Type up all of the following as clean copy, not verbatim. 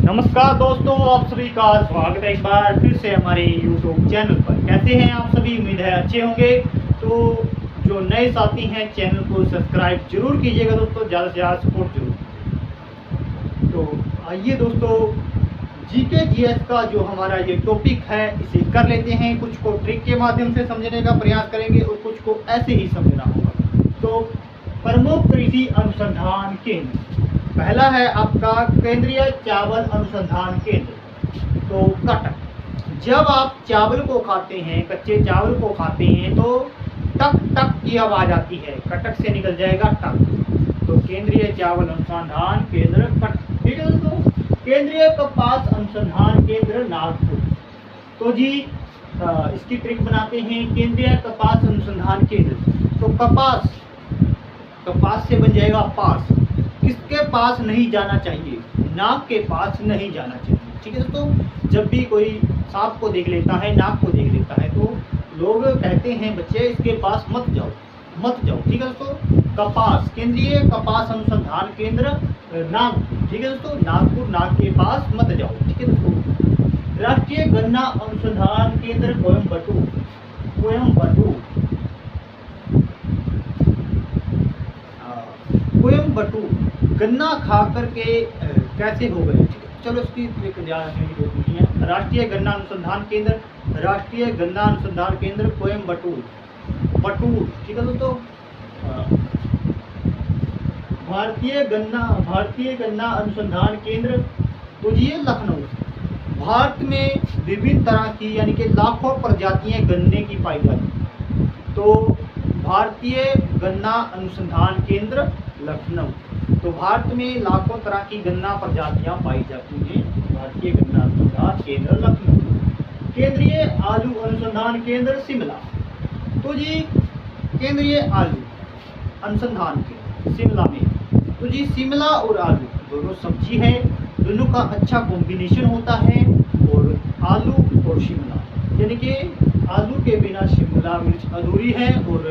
नमस्कार दोस्तों, आप सभी का स्वागत है एक बार फिर से हमारे YouTube चैनल पर। कैसे हैं आप सभी? उम्मीद है अच्छे होंगे। तो जो नए साथी हैं चैनल को सब्सक्राइब जरूर कीजिएगा दोस्तों, ज़्यादा से ज़्यादा सपोर्ट जरूर। तो आइए दोस्तों, जीके जीएस का जो हमारा ये टॉपिक है इसे कर लेते हैं। कुछ को ट्रिक के माध्यम से समझने का प्रयास करेंगे और कुछ को ऐसे ही समझना होगा। तो प्रमुख कृषि अनुसंधान केंद्र पहला है आपका केंद्रीय चावल अनुसंधान केंद्र, तो कटक। जब आप चावल को खाते हैं, कच्चे चावल को खाते हैं, तो टक टक की आवाज आती है, कटक से निकल जाएगा टक। तो केंद्रीय चावल अनुसंधान केंद्र कटक, ठीक है दोस्तों। केंद्रीय कपास अनुसंधान केंद्र नागपुर। तो जी इसकी ट्रिक बनाते हैं। केंद्रीय कपास अनुसंधान केंद्र, तो कपास से बन जाएगा पास। किसके पास नहीं जाना चाहिए? नाक के पास नहीं जाना चाहिए, ठीक है दोस्तों। जब भी कोई सांप को देख लेता है, नाक को देख लेता है, तो लोग कहते हैं बच्चे इसके पास मत जाओ, मत जाओ, ठीक है दोस्तों। कपास, केंद्रीय कपास अनुसंधान केंद्र नागपुर, ठीक है दोस्तों। नागपुर, नाक के पास मत जाओ, ठीक है दोस्तों। राष्ट्रीय गन्ना अनुसंधान केंद्र कोयम्बटूर, कोयम्बटूर, कोयम्बटूर। गन्ना खा करके कैसे हो गए? चलो इसकी ट्रिक ध्यान रखने की जरूरत नहीं है। राष्ट्रीय गन्ना अनुसंधान केंद्र, राष्ट्रीय गन्ना अनुसंधान केंद्र कोयम्बटूर, बटूर, ठीक है दोस्तों। भारतीय गन्ना अनुसंधान केंद्र, तो ये लखनऊ। भारत में विभिन्न तरह की यानी कि लाखों प्रजातियां गन्ने की पाई जाती हैं। तो भारतीय गन्ना अनुसंधान केंद्र लखनऊ। तो भारत में लाखों तरह की गन्ना प्रजातियां पाई जाती हैं। भारतीय गन्ना अनुसंधान केंद्र लखनऊ। केंद्रीय आलू अनुसंधान केंद्र शिमला। तो जी केंद्रीय आलू अनुसंधान केंद्र शिमला में। तो जी शिमला और आलू दोनों सब्जी है, दोनों का अच्छा कॉम्बिनेशन होता है। और आलू और शिमला, यानी कि आलू के बिना शिमला मिर्च अधूरी है और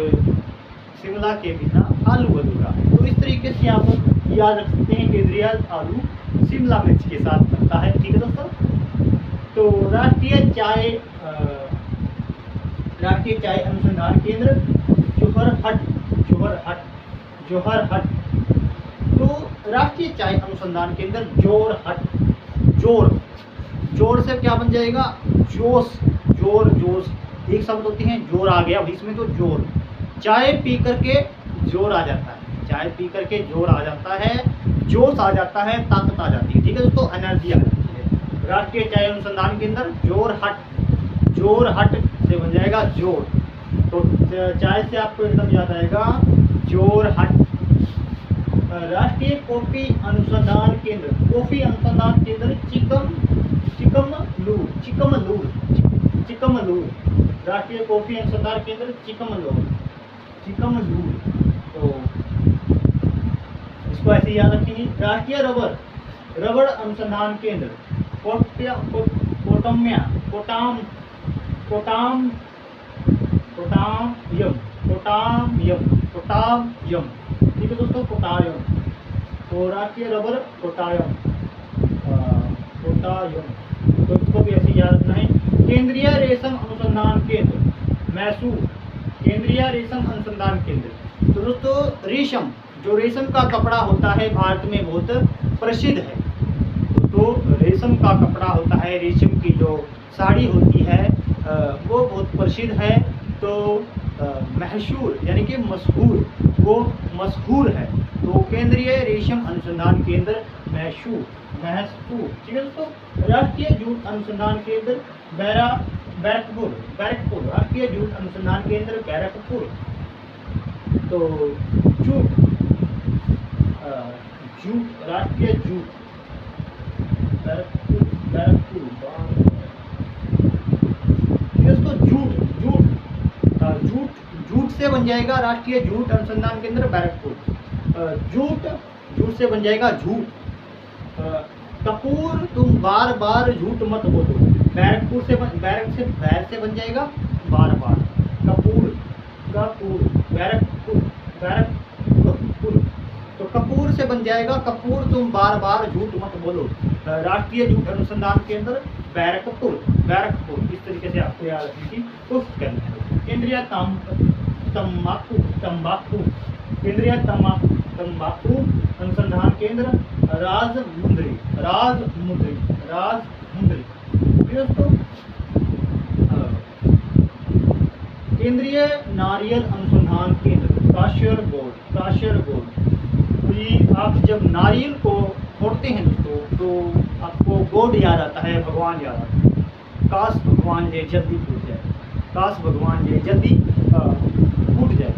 शिमला के बिना आलू अधूरा है। तो इस तरीके से आप याद रख सकते हैं। केंद्रीय आलू शिमला मिर्च के साथ बनता है, ठीक है दोस्तों। तो राष्ट्रीय चाय अनुसंधान केंद्र जोहरहट, जोहरहट। तो राष्ट्रीय चाय अनुसंधान केंद्र जोरहट, जोर से क्या बन जाएगा? जोश, जोश एक शब्द होते हैं, जोर आ गया बीच में, तो जोर। चाय पी करके जोर आ जाता है, चाय पी करके जोर आ जाता है, जोश आ जाता है, ताकत आ जाती है, ठीक है दोस्तों, एनर्जी आ जाती है। राष्ट्रीय चाय अनुसंधान केंद्र जोरहट से बन जाएगा जोर। तो चाय से आपको एकदम याद आएगा जोरहट। राष्ट्रीय कॉफी अनुसंधान केंद्र चिकमलूर। राष्ट्रीय कॉफी अनुसंधान केंद्र चिकमलूर। तो इसको ऐसे याद रखेंगे। राष्ट्रीय रबड़ अनुसंधान केंद्र पोटामियम, ठीक है दोस्तों, पोटायम। तो राष्ट्रीय रबड़ पोटायम, तो इसको भी ऐसे याद रखना है। केंद्रीय रेशम अनुसंधान केंद्र मैसूर, केंद्रीय रेशम अनुसंधान केंद्र। तो दोस्तों रेशम, जो रेशम का कपड़ा होता है भारत में बहुत प्रसिद्ध है। तो रेशम का कपड़ा होता है, रेशम की जो साड़ी होती है वो बहुत प्रसिद्ध है। तो मशहूर यानी कि मशहूर, वो मशहूर है। तो केंद्रीय रेशम अनुसंधान केंद्र मैसूर, ठीक है दोस्तों। राष्ट्रीय जूट अनुसंधान केंद्र बैरकपुर, राष्ट्रीय जूट अनुसंधान केंद्र बैरकपुर। तो राष्ट्रीय जूट बैरकपुर, जूट से बन जाएगा राष्ट्रीय जूट अनुसंधान केंद्र बैरकपुर। जूट से बन जाएगा झूठ। कपूर, तुम बार बार झूठ मत बोलो। बैरकपुर से बैर से बन जाएगा बार बार। कपूर, बैरकपुर। तो कपूर से बन जाएगा कपूर, तुम बार बार झूठ मत बोलो। राष्ट्रीय जूट अनुसंधान केंद्र बैरकपुर। इस तरीके से आपको याद रखने की कोशिश करनी है। केंद्रीय केंद्रीय तंबाकू अनुसंधान केंद्र राजमुंद्री। दोस्तों केंद्रीय नारियल अनुसंधान केंद्र काशरगोड। तो ये आप जब नारियल को फोड़ते हैं दोस्तों तो आपको गोड याद आता है, भगवान याद आता है। काश भगवान ये जल्दी फूट जाए, काश भगवान ये जल्दी फूट जाए,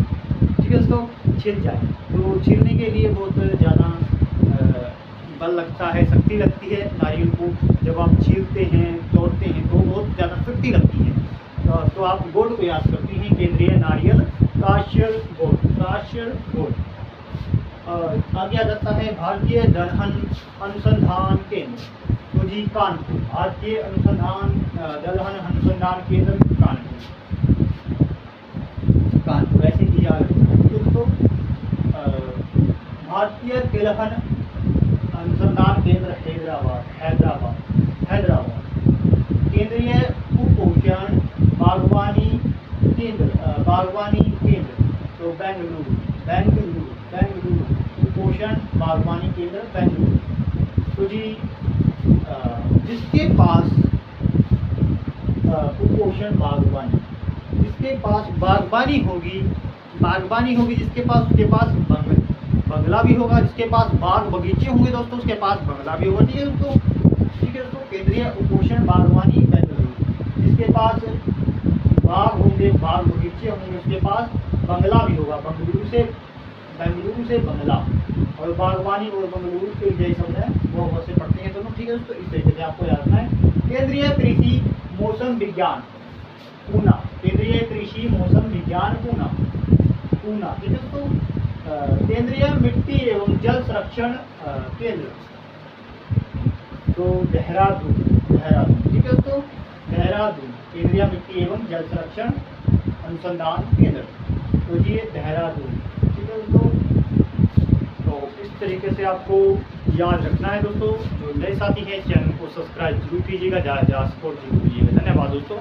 ठीक है दोस्तों, छिल जाए। तो छिलने के लिए बहुत ज़्यादा बल लगता है, शक्ति लगती है नारियल को। जब आप छीलते हैं, तोड़ते हैं तो बहुत ज़्यादा शक्ति लगती है। तो आप गोड को याद करती हैं, केंद्रीय नारियल काशरगोड। आगे आ जाता है भारतीय दलहन अनुसंधान केंद्र, तो जी कानपुर। भारतीय दलहन अनुसंधान केंद्र कानपुर ऐसे की जा रही है दोस्तों। भारतीय तिलहन अनुसंधान केंद्र हैदराबाद। केंद्रीय कुपोषण बागवानी केंद्र तो बेंगलुरु। कुपोषण बागवानी केंद्र बेंगलुरु। तो जी जिसके पास कुपोषण जिसके पास बागवानी होगी, जिसके पास उसके पास बंगला भी होगा। जिसके पास बाग बगीचे होंगे दोस्तों उसके पास बंगला भी होगा। ठीक है दोस्तों, केंद्रीय कुपोषण बागवानी बेंगलुरु। जिसके पास बाग होंगे, बाग बगीचे होंगे, उसके पास बंगला भी होगा। बेंगलुरु से बंगला और बागवानी और बेंगलुरु के जय शब्द है वो से पढ़ते हैं दोनों। ठीक है दोस्तों, इस तरीके से आपको याद रखना है। केंद्रीय कृषि मौसम विज्ञान पूना। ठीक है दोस्तों। केंद्रीय मिट्टी एवं जल संरक्षण केंद्र तो देहरादून। ठीक है दोस्तों, देहरादून केंद्रीय मिट्टी एवं जल संरक्षण अनुसंधान केंद्र तो जी देहरादून। ठीक है दोस्तों, तो इस तरीके से आपको याद रखना है दोस्तों। जो नए साथी हैं चैनल को सब्सक्राइब जरूर कीजिएगा, ज़्यादा सपोर्ट जरूर कीजिएगा। धन्यवाद दोस्तों।